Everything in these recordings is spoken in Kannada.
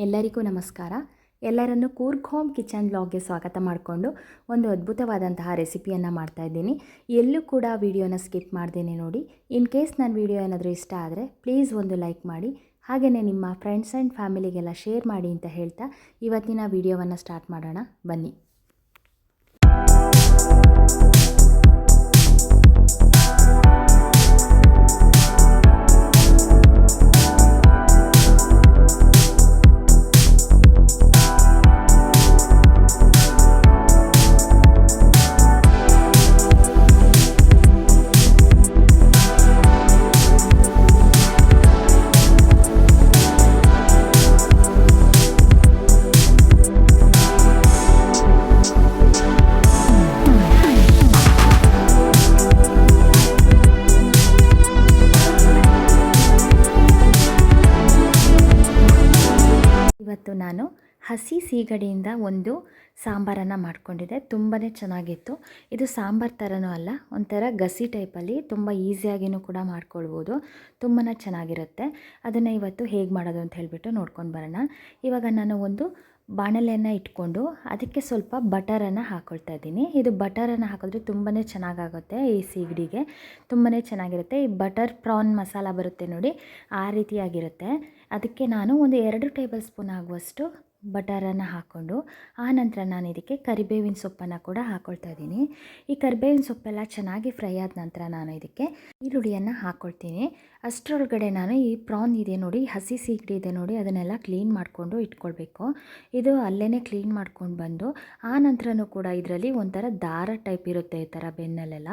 ಎಲ್ಲರಿಗೂ ನಮಸ್ಕಾರ. ಎಲ್ಲರನ್ನು ಕೂರ್ಗ್ ಹೋಮ್ ಕಿಚನ್ ಬ್ಲಾಗ್ಗೆ ಸ್ವಾಗತ ಮಾಡಿಕೊಂಡು ಒಂದು ಅದ್ಭುತವಾದಂತಹ ರೆಸಿಪಿಯನ್ನು ಮಾಡ್ತಾಯಿದ್ದೀನಿ. ಎಲ್ಲೂ ಕೂಡ ವಿಡಿಯೋನ ಸ್ಕಿಪ್ ಮಾಡ್ದೇನೆ ನೋಡಿ. ಇನ್ ಕೇಸ್ ನನ್ನ ವಿಡಿಯೋ ಏನಾದರೂ ಇಷ್ಟ ಆದರೆ ಪ್ಲೀಸ್ ಒಂದು ಲೈಕ್ ಮಾಡಿ, ಹಾಗೆಯೇ ನಿಮ್ಮ ಫ್ರೆಂಡ್ಸ್ ಆ್ಯಂಡ್ ಫ್ಯಾಮಿಲಿಗೆಲ್ಲ ಶೇರ್ ಮಾಡಿ ಅಂತ ಹೇಳ್ತಾ ಇವತ್ತಿನ ವಿಡಿಯೋವನ್ನು ಸ್ಟಾರ್ಟ್ ಮಾಡೋಣ ಬನ್ನಿ. ಇವತ್ತು ನಾನು ಹಸಿ ಸೀಗಡಿಯಿಂದ ಒಂದು ಸಾಂಬಾರನ್ನು ಮಾಡ್ಕೊಂಡಿದ್ದೆ. ತುಂಬಾ ಚೆನ್ನಾಗಿತ್ತು. ಇದು ಸಾಂಬಾರು ಥರನೂ ಅಲ್ಲ, ಒಂಥರ ಗಸಿ ಟೈಪಲ್ಲಿ ತುಂಬ ಈಸಿಯಾಗಿಯೂ ಕೂಡ ಮಾಡ್ಕೊಳ್ಬೋದು. ತುಂಬಾ ಚೆನ್ನಾಗಿರುತ್ತೆ. ಅದನ್ನು ಇವತ್ತು ಹೇಗೆ ಮಾಡೋದು ಅಂತ ಹೇಳಿಬಿಟ್ಟು ನೋಡ್ಕೊಂಡು ಬರೋಣ. ಇವಾಗ ನಾನು ಒಂದು ಬಾಣಲೆಯನ್ನು ಇಟ್ಕೊಂಡು ಅದಕ್ಕೆ ಸ್ವಲ್ಪ ಬಟರನ್ನು ಹಾಕ್ಕೊಳ್ತಾ ಇದ್ದೀನಿ. ಇದು ಬಟರನ್ನು ಹಾಕಿದ್ರೆ ತುಂಬಾ ಚೆನ್ನಾಗಾಗುತ್ತೆ. ಈ ಸೀಗಡಿಗೆ ತುಂಬಾ ಚೆನ್ನಾಗಿರುತ್ತೆ. ಈ ಬಟರ್ ಪ್ರಾನ್ ಮಸಾಲ ಬರುತ್ತೆ ನೋಡಿ, ಆ ರೀತಿಯಾಗಿರುತ್ತೆ. ಅದಕ್ಕೆ ನಾನು ಒಂದು 2 ಟೇಬಲ್ ಸ್ಪೂನ್ ಆಗುವಷ್ಟು ಬಟರನ್ನು ಹಾಕ್ಕೊಂಡು ಆನಂತರ ನಾನು ಇದಕ್ಕೆ ಕರಿಬೇವಿನ ಸೊಪ್ಪನ್ನು ಕೂಡ ಹಾಕ್ಕೊಳ್ತಾ ಇದ್ದೀನಿ. ಈ ಕರಿಬೇವಿನ ಸೊಪ್ಪೆಲ್ಲ ಚೆನ್ನಾಗಿ ಫ್ರೈ ಆದ ನಂತರ ನಾನು ಇದಕ್ಕೆ ಈರುಳ್ಳಿಯನ್ನು ಹಾಕ್ಕೊಳ್ತೀನಿ. ಅಷ್ಟರೊಳಗಡೆ ನಾನು ಈ ಪ್ರಾನ್ ಇದೆ ನೋಡಿ, ಹಸಿ ಸೀಗಡಿ ಇದೆ ನೋಡಿ, ಅದನ್ನೆಲ್ಲ ಕ್ಲೀನ್ ಮಾಡಿಕೊಂಡು ಇಟ್ಕೊಳ್ಬೇಕು. ಇದು ಅಲ್ಲೇ ಕ್ಲೀನ್ ಮಾಡ್ಕೊಂಡು ಬಂದು ಆನಂತರನೂ ಕೂಡ ಇದರಲ್ಲಿ ಒಂಥರ ದಾರ ಟೈಪ್ ಇರುತ್ತೆ ಈ ಥರ ಬೆನ್ನಲ್ಲೆಲ್ಲ,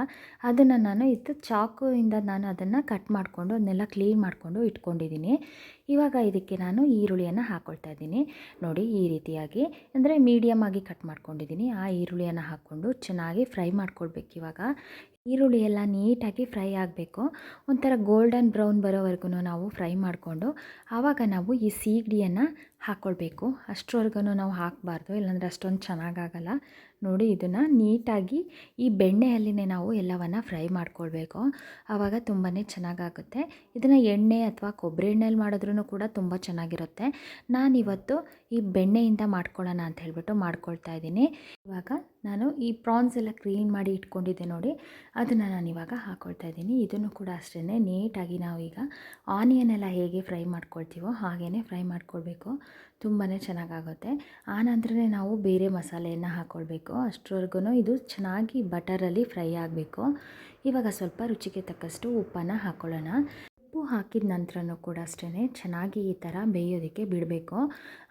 ಅದನ್ನು ನಾನು ಇದು ಚಾಕುವಿಂದ ನಾನು ಅದನ್ನು ಕಟ್ ಮಾಡಿಕೊಂಡು ಅದನ್ನೆಲ್ಲ ಕ್ಲೀನ್ ಮಾಡಿಕೊಂಡು ಇಟ್ಕೊಂಡಿದ್ದೀನಿ. ಇವಾಗ ಇದಕ್ಕೆ ನಾನು ಈರುಳ್ಳಿಯನ್ನು ಹಾಕ್ಕೊಳ್ತಾ ಇದ್ದೀನಿ ನೋಡಿ, ಈ ರೀತಿಯಾಗಿ ಅಂದರೆ ಮೀಡಿಯಮ್ ಆಗಿ ಕಟ್ ಮಾಡ್ಕೊಂಡಿದ್ದೀನಿ. ಆ ಈರುಳ್ಳಿಯನ್ನು ಹಾಕ್ಕೊಂಡು ಚೆನ್ನಾಗಿ ಫ್ರೈ ಮಾಡ್ಕೊಳ್ಬೇಕು. ಇವಾಗ ಈರುಳ್ಳಿ ಎಲ್ಲ ನೀಟಾಗಿ ಫ್ರೈ ಆಗಬೇಕು. ಒಂಥರ ಗೋಲ್ಡನ್ ಬ್ರೌನ್ ಬರೋವರೆಗೂ ನಾವು ಫ್ರೈ ಮಾಡಿಕೊಂಡು ಆವಾಗ ನಾವು ಈ ಸೀಗಡಿಯನ್ನು ಹಾಕ್ಕೊಳ್ಬೇಕು. ಅಷ್ಟರವರೆಗೂ ನಾವು ಹಾಕಬಾರ್ದು, ಇಲ್ಲಾಂದರೆ ಅಷ್ಟೊಂದು ಚೆನ್ನಾಗಾಗಲ್ಲ ನೋಡಿ. ಇದನ್ನು ನೀಟಾಗಿ ಈ ಬೆಣ್ಣೆಯಲ್ಲಿನೇ ನಾವು ಎಲ್ಲವನ್ನು ಫ್ರೈ ಮಾಡ್ಕೊಳ್ಬೇಕು. ಆವಾಗ ತುಂಬಾ ಚೆನ್ನಾಗಾಗುತ್ತೆ. ಇದನ್ನು ಎಣ್ಣೆ ಅಥವಾ ಕೊಬ್ಬರಿ ಎಣ್ಣೆಯಲ್ಲಿ ಮಾಡಿದ್ರೂ ಕೂಡ ತುಂಬ ಚೆನ್ನಾಗಿರುತ್ತೆ. ನಾನಿವತ್ತು ಈ ಬೆಣ್ಣೆಯಿಂದ ಮಾಡ್ಕೊಳ್ಳೋಣ ಅಂತ ಹೇಳ್ಬಿಟ್ಟು ಮಾಡ್ಕೊಳ್ತಾ ಇದ್ದೀನಿ. ಇವಾಗ ನಾನು ಈ ಪ್ರಾನ್ಸ್ ಎಲ್ಲ ಕ್ಲೀನ್ ಮಾಡಿ ಇಟ್ಕೊಂಡಿದ್ದೆ ನೋಡಿ, ಅದನ್ನು ನಾನು ಇವಾಗ ಹಾಕ್ಕೊಳ್ತಾ ಇದ್ದೀನಿ. ಇದನ್ನು ಕೂಡ ಅಷ್ಟೇ ನೀಟಾಗಿ ನಾವೀಗ ಆನಿಯನ್ ಎಲ್ಲ ಹೇಗೆ ಫ್ರೈ ಮಾಡ್ಕೊಳ್ತೀವೋ ಹಾಗೇ ಫ್ರೈ ಮಾಡ್ಕೊಳ್ಬೇಕು. ತುಂಬಾ ಚೆನ್ನಾಗಾಗುತ್ತೆ. ಆನಂತರನೇ ನಾವು ಬೇರೆ ಮಸಾಲೆಯನ್ನು ಹಾಕ್ಕೊಳ್ಬೇಕು. ಅಷ್ಟರವರೆಗೂ ಇದು ಚೆನ್ನಾಗಿ ಬಟರಲ್ಲಿ ಫ್ರೈ ಆಗಬೇಕು. ಇವಾಗ ಸ್ವಲ್ಪ ರುಚಿಗೆ ತಕ್ಕಷ್ಟು ಉಪ್ಪನ್ನು ಹಾಕ್ಕೊಳ್ಳೋಣ. ಉಪ್ಪು ಹಾಕಿದ ನಂತರನೂ ಕೂಡ ಅಷ್ಟೇ ಚೆನ್ನಾಗಿ ಈ ಥರ ಬೇಯೋದಕ್ಕೆ ಬಿಡಬೇಕು.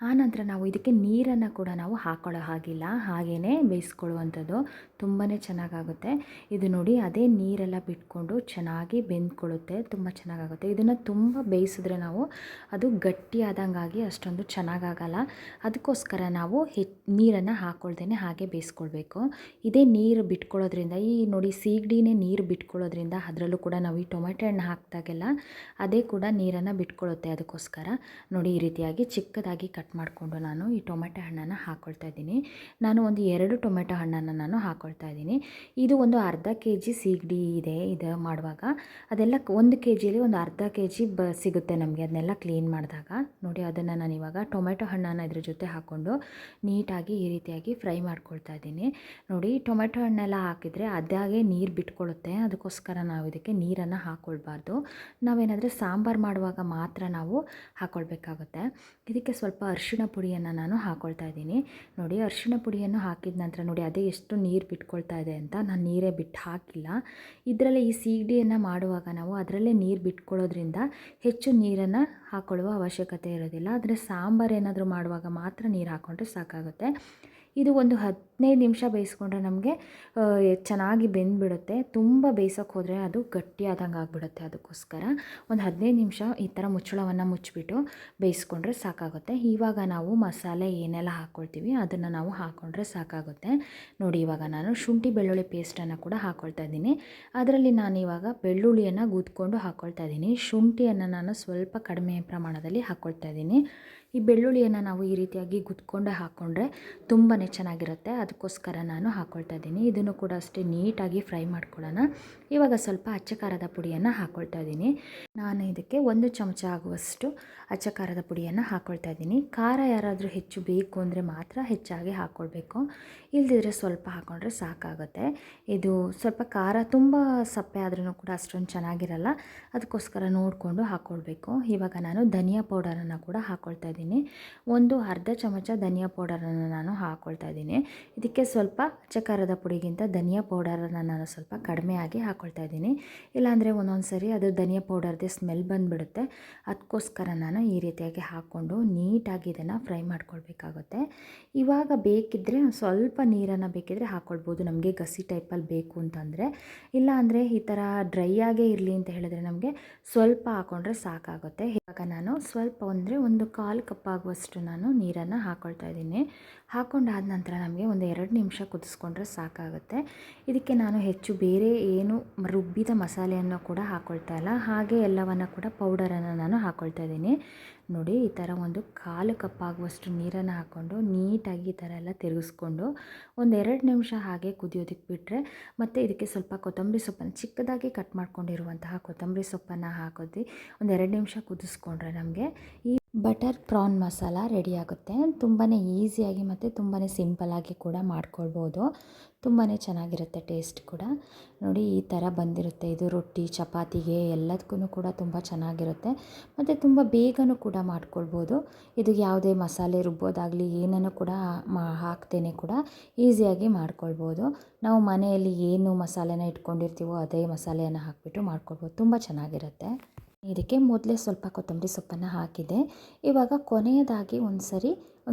ಆನಂತರ ನಾವು ಇದಕ್ಕೆ ನೀರನ್ನು ಕೂಡ ನಾವು ಹಾಕ್ಕೊಳ್ಳೋ ಹಾಗಿಲ್ಲ, ಹಾಗೇ ಬೇಯಿಸ್ಕೊಳ್ಳುವಂಥದ್ದು. ತುಂಬಾ ಚೆನ್ನಾಗಾಗುತ್ತೆ. ಇದು ನೋಡಿ, ಅದೇ ನೀರೆಲ್ಲ ಬಿಟ್ಕೊಂಡು ಚೆನ್ನಾಗಿ ಬೆಂದ್ಕೊಳ್ಳುತ್ತೆ. ತುಂಬ ಚೆನ್ನಾಗಾಗುತ್ತೆ. ಇದನ್ನು ತುಂಬ ಬೇಯಿಸಿದ್ರೆ ನಾವು ಅದು ಗಟ್ಟಿಯಾದಂಗಾಗಿ ಅಷ್ಟೊಂದು ಚೆನ್ನಾಗಾಗಲ್ಲ. ಅದಕ್ಕೋಸ್ಕರ ನಾವು ನೀರನ್ನು ಹಾಕ್ಕೊಳ್ದೇನೆ ಹಾಗೆ ಬೇಯಿಸ್ಕೊಳ್ಬೇಕು. ಇದೇ ನೀರು ಬಿಟ್ಕೊಳ್ಳೋದ್ರಿಂದ, ಈ ನೋಡಿ ಸೀಗಡಿನೇ ನೀರು ಬಿಟ್ಕೊಳ್ಳೋದ್ರಿಂದ ಅದರಲ್ಲೂ ಕೂಡ ನಾವು ಈ ಟೊಮೆಟೊ ಹಣ್ಣು ಹಾಕಿದಾಗೆಲ್ಲ ಅದೇ ಕೂಡ ನೀರನ್ನು ಬಿಟ್ಕೊಳ್ಳುತ್ತೆ. ಅದಕ್ಕೋಸ್ಕರ ನೋಡಿ ಈ ರೀತಿಯಾಗಿ ಚಿಕ್ಕದಾಗಿ ಕಟ್ ಮಾಡಿಕೊಂಡು ನಾನು ಈ ಟೊಮೆಟೊ ಹಣ್ಣನ್ನು ಹಾಕ್ಕೊಳ್ತಾ ಇದ್ದೀನಿ. ನಾನು ಒಂದು 2 ಟೊಮೆಟೊ ಹಣ್ಣನ್ನು ನಾನು ಹಾಕ್ಕೊಳ್ತಾ ಇದ್ದೀನಿ. ಇದು ಒಂದು ಅರ್ಧ kg ಸೀಗಡಿ ಇದೆ. ಇದು ಮಾಡುವಾಗ ಅದೆಲ್ಲ 1 kgಲಿ ಒಂದು ಅರ್ಧ kg ಸಿಗುತ್ತೆ ನಮಗೆ, ಅದನ್ನೆಲ್ಲ ಕ್ಲೀನ್ ಮಾಡಿದಾಗ ನೋಡಿ. ಅದನ್ನು ನಾನು ಇವಾಗ ಟೊಮೆಟೊ ಹಣ್ಣನ್ನು ಇದ್ರ ಜೊತೆ ಹಾಕ್ಕೊಂಡು ನೀಟಾಗಿ ಈ ರೀತಿಯಾಗಿ ಫ್ರೈ ಮಾಡ್ಕೊಳ್ತಾ ಇದ್ದೀನಿ ನೋಡಿ. ಟೊಮೆಟೊ ಹಣ್ಣೆಲ್ಲ ಹಾಕಿದರೆ ಅದಾಗೆ ನೀರು ಬಿಟ್ಕೊಳ್ಳುತ್ತೆ. ಅದಕ್ಕೋಸ್ಕರ ನಾವು ಇದಕ್ಕೆ ನೀರನ್ನು ಹಾಕ್ಕೊಳ್ಬಾರ್ದು. ನಾವೇನಾದರೂ ಸಾಂಬಾರು ಮಾಡುವಾಗ ಮಾತ್ರ ನಾವು ಹಾಕ್ಕೊಳ್ಬೇಕಾಗುತ್ತೆ. ಇದಕ್ಕೆ ಸ್ವಲ್ಪ ಅರಿಶಿಣ ಪುಡಿಯನ್ನು ನಾನು ಹಾಕ್ಕೊಳ್ತಾ ಇದ್ದೀನಿ ನೋಡಿ. ಅರಿಶಿಣ ಪುಡಿಯನ್ನು ಹಾಕಿದ ನಂತರ ನೋಡಿ ಅದೇ ಎಷ್ಟು ನೀರು ಬಿಟ್ಕೊಳ್ತಾ ಇದೆ ಅಂತ, ನಾನು ನೀರೇ ಬಿಟ್ಟು ಹಾಕಿಲ್ಲ. ಇದರಲ್ಲಿ ಈ ಸೀಗಡಿಯನ್ನು ಮಾಡುವಾಗ ನಾವು ಅದರಲ್ಲೇ ನೀರು ಬಿಟ್ಕೊಳ್ಳೋದ್ರಿಂದ ಹೆಚ್ಚು ನೀರನ್ನು ಹಾಕ್ಕೊಳ್ಳುವ ಅವಶ್ಯಕತೆ ಇರೋದಿಲ್ಲ. ಆದರೆ ಸಾಂಬಾರು ಏನಾದರೂ ಮಾಡುವಾಗ ಮಾತ್ರ ನೀರು ಹಾಕ್ಕೊಂಡ್ರೆ ಸಾಕಾಗುತ್ತೆ. ಇದು ಒಂದು 15 ನಿಮಿಷ ಬೇಯಿಸ್ಕೊಂಡ್ರೆ ನಮಗೆ ಚೆನ್ನಾಗಿ ಬೆಂದುಬಿಡುತ್ತೆ. ತುಂಬ ಬೇಯಿಸೋಕೆ ಹೋದರೆ ಅದು ಗಟ್ಟಿಯಾದಂಗೆ ಆಗಿಬಿಡುತ್ತೆ. ಅದಕ್ಕೋಸ್ಕರ ಒಂದು 15 ನಿಮಿಷ ಈ ಥರ ಮುಚ್ಚಳವನ್ನು ಮುಚ್ಚಿಬಿಟ್ಟು ಬೇಯಿಸ್ಕೊಂಡ್ರೆ ಸಾಕಾಗುತ್ತೆ. ಇವಾಗ ನಾವು ಮಸಾಲೆ ಏನೆಲ್ಲ ಹಾಕ್ಕೊಳ್ತೀವಿ ಅದನ್ನು ನಾವು ಹಾಕ್ಕೊಂಡ್ರೆ ಸಾಕಾಗುತ್ತೆ ನೋಡಿ. ಇವಾಗ ನಾನು ಶುಂಠಿ ಬೆಳ್ಳುಳ್ಳಿ ಪೇಸ್ಟನ್ನು ಕೂಡ ಹಾಕ್ಕೊಳ್ತಾ ಇದ್ದೀನಿ. ಅದರಲ್ಲಿ ನಾನು ಇವಾಗ ಬೆಳ್ಳುಳ್ಳಿಯನ್ನು ಗುದ್ಕೊಂಡು ಹಾಕ್ಕೊಳ್ತಾ ಇದ್ದೀನಿ. ಶುಂಠಿಯನ್ನು ನಾನು ಸ್ವಲ್ಪ ಕಡಿಮೆ ಪ್ರಮಾಣದಲ್ಲಿ ಹಾಕ್ಕೊಳ್ತಾ ಇದ್ದೀನಿ. ಈ ಬೆಳ್ಳುಳ್ಳಿಯನ್ನು ನಾವು ಈ ರೀತಿಯಾಗಿ ಗುದ್ಕೊಂಡೆ ಹಾಕ್ಕೊಂಡ್ರೆ ತುಂಬಾ ಚೆನ್ನಾಗಿರುತ್ತೆ. ಅದಕ್ಕೋಸ್ಕರ ನಾನು ಹಾಕ್ಕೊಳ್ತಾ ಇದ್ದೀನಿ. ಇದನ್ನು ಕೂಡ ಅಷ್ಟೇ ನೀಟಾಗಿ ಫ್ರೈ ಮಾಡ್ಕೊಳ್ಳೋಣ. ಇವಾಗ ಸ್ವಲ್ಪ ಅಚ್ಚ ಖಾರದ ಪುಡಿಯನ್ನು ಹಾಕ್ಕೊಳ್ತಾ ಇದ್ದೀನಿ. ನಾನು ಇದಕ್ಕೆ 1 ಚಮಚ ಆಗುವಷ್ಟು ಅಚ್ಚ ಖಾರದ ಪುಡಿಯನ್ನು ಹಾಕ್ಕೊಳ್ತಾ ಇದ್ದೀನಿ. ಖಾರ ಯಾರಾದರೂ ಹೆಚ್ಚು ಬೇಕು ಅಂದರೆ ಮಾತ್ರ ಹೆಚ್ಚಾಗಿ ಹಾಕ್ಕೊಳ್ಬೇಕು, ಇಲ್ಲದಿದ್ದರೆ ಸ್ವಲ್ಪ ಹಾಕ್ಕೊಂಡ್ರೆ ಸಾಕಾಗುತ್ತೆ. ಇದು ಸ್ವಲ್ಪ ಖಾರ ತುಂಬ ಸಪ್ಪೆ ಆದ್ರೂ ಕೂಡ ಅಷ್ಟೊಂದು ಚೆನ್ನಾಗಿರಲ್ಲ, ಅದಕ್ಕೋಸ್ಕರ ನೋಡಿಕೊಂಡು ಹಾಕ್ಕೊಳ್ಬೇಕು. ಇವಾಗ ನಾನು ಧನಿಯಾ ಪೌಡರನ್ನು ಕೂಡ ಹಾಕ್ಕೊಳ್ತಾ ಇದ್ದೀನಿ. ಅರ್ಧ ಚಮಚ ಧನಿಯಾ ಪೌಡರನ್ನು ನಾನು ಹಾಕ್ಕೊಳ್ತಾ ಇದ್ದೀನಿ. ಇದಕ್ಕೆ ಸ್ವಲ್ಪ ಅಚ್ಚ ಖಾರದ ಪುಡಿಗಿಂತ ಧನಿಯಾ ಪೌಡರನ್ನು ನಾನು ಸ್ವಲ್ಪ ಕಡಿಮೆಯಾಗಿ ಹಾಕ್ಕೊಳ್ತಾ ಇದ್ದೀನಿ. ಇಲ್ಲಾಂದರೆ ಒಂದೊಂದು ಸರಿ ಅದು ಧನಿಯಾ ಪೌಡರ್ದೇ ಸ್ಮೆಲ್ ಬಂದುಬಿಡುತ್ತೆ. ಅದಕ್ಕೋಸ್ಕರ ನಾನು ಈ ರೀತಿಯಾಗಿ ಹಾಕ್ಕೊಂಡು ನೀಟಾಗಿ ಇದನ್ನು ಫ್ರೈ ಮಾಡ್ಕೊಳ್ಬೇಕಾಗುತ್ತೆ. ಇವಾಗ ಬೇಕಿದ್ದರೆ ಸ್ವಲ್ಪ ನೀರನ್ನು ಬೇಕಿದ್ದರೆ ಹಾಕ್ಕೊಳ್ಬೋದು, ನಮಗೆ ಗಸಿ ಟೈಪಲ್ಲಿ ಬೇಕು ಅಂತಂದರೆ. ಇಲ್ಲ ಅಂದರೆ ಈ ಥರ ಡ್ರೈ ಆಗೇ ಇರಲಿ ಅಂತ ಹೇಳಿದ್ರೆ ನಮಗೆ ಸ್ವಲ್ಪ ಹಾಕ್ಕೊಂಡ್ರೆ ಸಾಕಾಗುತ್ತೆ. ಇವಾಗ ನಾನು ಸ್ವಲ್ಪ ಅಂದರೆ 1/4 ಕಪ್ ಆಗುವಷ್ಟು ನಾನು ನೀರನ್ನು ಹಾಕ್ಕೊಳ್ತಾ ಇದ್ದೀನಿ. ಹಾಕ್ಕೊಂಡಾದ ನಂತರ ನಮಗೆ 1-2 ನಿಮಿಷ ಕುದಿಸ್ಕೊಂಡ್ರೆ ಸಾಕಾಗುತ್ತೆ. ಇದಕ್ಕೆ ನಾನು ಹೆಚ್ಚು ಬೇರೆ ಏನು ರುಬ್ಬಿದ ಮಸಾಲೆಯನ್ನು ಕೂಡ ಹಾಕ್ಕೊಳ್ತಾ ಇಲ್ಲ, ಹಾಗೆ ಎಲ್ಲವನ್ನು ಕೂಡ ಪೌಡರನ್ನು ನಾನು ಹಾಕ್ಕೊಳ್ತಾ ಇದ್ದೀನಿ. ನೋಡಿ, ಈ ಥರ 1/4 ಕಪ್ ಆಗುವಷ್ಟು ನೀರನ್ನು ಹಾಕ್ಕೊಂಡು ನೀಟಾಗಿ ಈ ಥರ ಎಲ್ಲ ತಿರುಗಿಸ್ಕೊಂಡು 1-2 ನಿಮಿಷ ಹಾಗೆ ಕುದಿಯೋದಕ್ಕೆ ಬಿಟ್ಟರೆ, ಮತ್ತು ಇದಕ್ಕೆ ಸ್ವಲ್ಪ ಕೊತ್ತಂಬರಿ ಸೊಪ್ಪನ್ನು ಚಿಕ್ಕದಾಗಿ ಕಟ್ ಮಾಡ್ಕೊಂಡಿರುವಂತಹ ಕೊತ್ತಂಬರಿ ಸೊಪ್ಪನ್ನು ಹಾಕೋದು 1-2 ನಿಮಿಷ ಕುದಿಸ್ಕೊಂಡ್ರೆ ನಮಗೆ ಈ ಬಟರ್ ಪ್ರಾನ್ ಮಸಾಲ ರೆಡಿಯಾಗುತ್ತೆ. ತುಂಬಾ ಈಸಿಯಾಗಿ ಮತ್ತು ತುಂಬಾ ಸಿಂಪಲ್ಲಾಗಿ ಕೂಡ ಮಾಡ್ಕೊಳ್ಬೋದು. ತುಂಬಾ ಚೆನ್ನಾಗಿರುತ್ತೆ ಟೇಸ್ಟ್ ಕೂಡ. ನೋಡಿ, ಈ ಥರ ಬಂದಿರುತ್ತೆ. ಇದು ರೊಟ್ಟಿ ಚಪಾತಿಗೆ ಎಲ್ಲದಕ್ಕೂ ಕೂಡ ತುಂಬ ಚೆನ್ನಾಗಿರುತ್ತೆ ಮತ್ತು ತುಂಬ ಬೇಗನೂ ಕೂಡ ಮಾಡ್ಕೊಳ್ಬೋದು. ಇದು ಯಾವುದೇ ಮಸಾಲೆ ರುಬ್ಬೋದಾಗಲಿ ಏನನ್ನು ಕೂಡ ಹಾಕ್ತೇನೆ ಕೂಡ ಈಸಿಯಾಗಿ ಮಾಡ್ಕೊಳ್ಬೋದು. ನಾವು ಮನೆಯಲ್ಲಿ ಏನು ಮಸಾಲೆನ ಇಟ್ಕೊಂಡಿರ್ತೀವೋ ಅದೇ ಮಸಾಲೆಯನ್ನು ಹಾಕಿಬಿಟ್ಟು ಮಾಡ್ಕೊಳ್ಬೋದು. ತುಂಬ ಚೆನ್ನಾಗಿರುತ್ತೆ. ಇದಕ್ಕೆ ಮೊದಲೇ ಸ್ವಲ್ಪ ಕೊತ್ತಂಬರಿ ಸೊಪ್ಪನ್ನು ಹಾಕಿದೆ. ಇವಾಗ ಕೊನೆಯದಾಗಿ ಒಂದು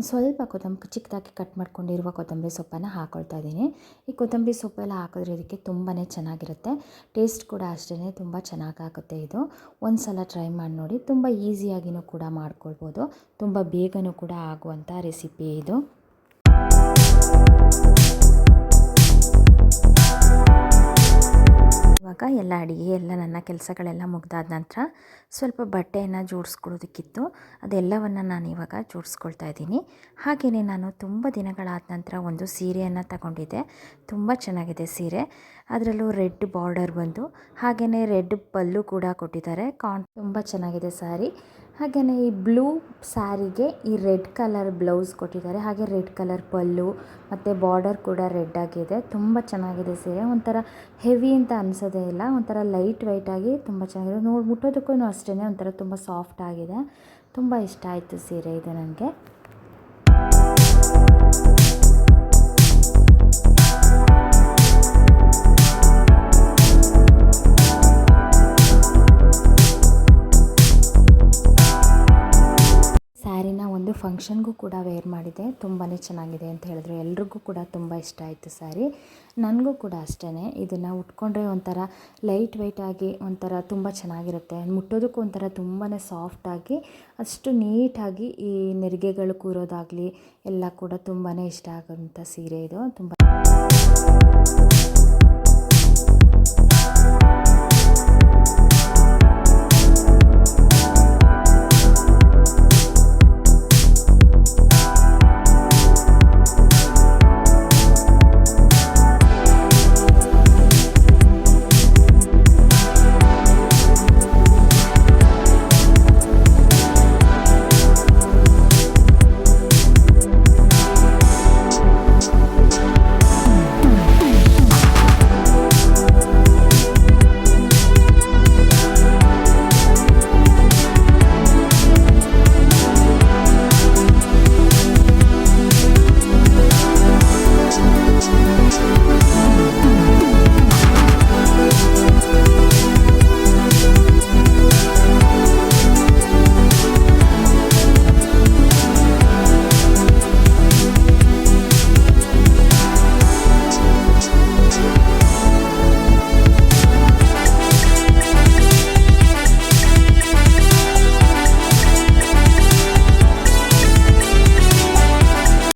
ಸ್ವಲ್ಪ ಚಿಕ್ಕದಾಗಿ ಕಟ್ ಮಾಡ್ಕೊಂಡಿರುವ ಕೊತ್ತಂಬರಿ ಸೊಪ್ಪನ್ನು ಹಾಕ್ಕೊಳ್ತಾ ಇದ್ದೀನಿ. ಈ ಕೊತ್ತಂಬರಿ ಸೊಪ್ಪೆಲ್ಲ ಹಾಕಿದ್ರೆ ಇದಕ್ಕೆ ತುಂಬಾ ಚೆನ್ನಾಗಿರುತ್ತೆ. ಟೇಸ್ಟ್ ಕೂಡ ಅಷ್ಟೇ ತುಂಬ ಚೆನ್ನಾಗಾಗುತ್ತೆ. ಇದು ಒಂದು ಸಲ ಟ್ರೈ ಮಾಡಿ ನೋಡಿ. ತುಂಬ ಈಸಿಯಾಗಿಯೂ ಕೂಡ ಮಾಡ್ಕೊಳ್ಬೋದು. ತುಂಬ ಬೇಗನೂ ಕೂಡ ಆಗುವಂಥ ರೆಸಿಪಿ ಇದು. ಇವಾಗ ಎಲ್ಲ ಅಡುಗೆ ನನ್ನ ಕೆಲಸಗಳೆಲ್ಲ ಮುಗ್ದಾದ ನಂತರ ಸ್ವಲ್ಪ ಬಟ್ಟೆಯನ್ನು ಜೋಡಿಸ್ಕೊಳ್ಳೋದಕ್ಕಿತ್ತು, ಅದೆಲ್ಲವನ್ನು ನಾನು ಇವಾಗ ಜೋಡಿಸ್ಕೊಳ್ತಾ ಇದ್ದೀನಿ. ಹಾಗೆಯೇ ನಾನು ತುಂಬ ದಿನಗಳಾದ ನಂತರ ಒಂದು ಸೀರೆಯನ್ನು ತಗೊಂಡಿದ್ದೆ. ತುಂಬ ಚೆನ್ನಾಗಿದೆ ಸೀರೆ. ಅದರಲ್ಲೂ ರೆಡ್ ಬಾರ್ಡರ್ ಬಂದು ಹಾಗೆಯೇ ರೆಡ್ ಪಲ್ಲು ಕೂಡ ಕೊಟ್ಟಿದ್ದಾರೆ. ತುಂಬ ಚೆನ್ನಾಗಿದೆ ಸ್ಯಾರಿ. ಹಾಗೆಯೇ ಈ ಬ್ಲೂ ಸ್ಯಾರಿಗೆ ಈ ರೆಡ್ ಕಲರ್ ಬ್ಲೌಸ್ ಕೊಟ್ಟಿದ್ದಾರೆ. ಹಾಗೆ ರೆಡ್ ಕಲರ್ ಪಲ್ಲು ಮತ್ತು ಬಾರ್ಡರ್ ಕೂಡ ರೆಡ್ ಆಗಿದೆ. ತುಂಬ ಚೆನ್ನಾಗಿದೆ ಸೀರೆ. ಒಂಥರ ಹೆವಿ ಅಂತ ಅನಿಸೋದೇ ಇಲ್ಲ, ಒಂಥರ ಲೈಟ್ ವೆಯ್ಟಾಗಿ ತುಂಬ ಚೆನ್ನಾಗಿದೆ. ಮುಟ್ಟೋದಕ್ಕೂ ಅಷ್ಟೇ ಒಂಥರ ತುಂಬ ಸಾಫ್ಟ್ ಆಗಿದೆ. ತುಂಬ ಇಷ್ಟ ಆಯಿತು ಸೀರೆ ಇದು ನನಗೆ. ಸ್ಯಾರಿನ ಒಂದು ಫಂಕ್ಷನ್ಗೂ ಕೂಡ ವೇರ್ ಮಾಡಿದೆ. ತುಂಬಾ ಚೆನ್ನಾಗಿದೆ ಅಂತ ಹೇಳಿದ್ರು. ಎಲ್ರಿಗೂ ಕೂಡ ತುಂಬ ಇಷ್ಟ ಆಯಿತು ಸ್ಯಾರಿ. ನನಗೂ ಕೂಡ ಅಷ್ಟೇ. ಇದನ್ನು ಉಟ್ಕೊಂಡ್ರೆ ಒಂಥರ ಲೈಟ್ ವೆಯ್ಟಾಗಿ ಒಂಥರ ತುಂಬ ಚೆನ್ನಾಗಿರುತ್ತೆ. ಮುಟ್ಟೋದಕ್ಕೂ ಒಂಥರ ತುಂಬಾ ಸಾಫ್ಟಾಗಿ ಅಷ್ಟು ನೀಟಾಗಿ ಈ ನೆರಿಗೆಗಳು ಕೂರೋದಾಗಲಿ ಎಲ್ಲ ಕೂಡ ತುಂಬಾ ಇಷ್ಟ ಆಗೋಂಥ ಸೀರೆ ಇದು. ತುಂಬ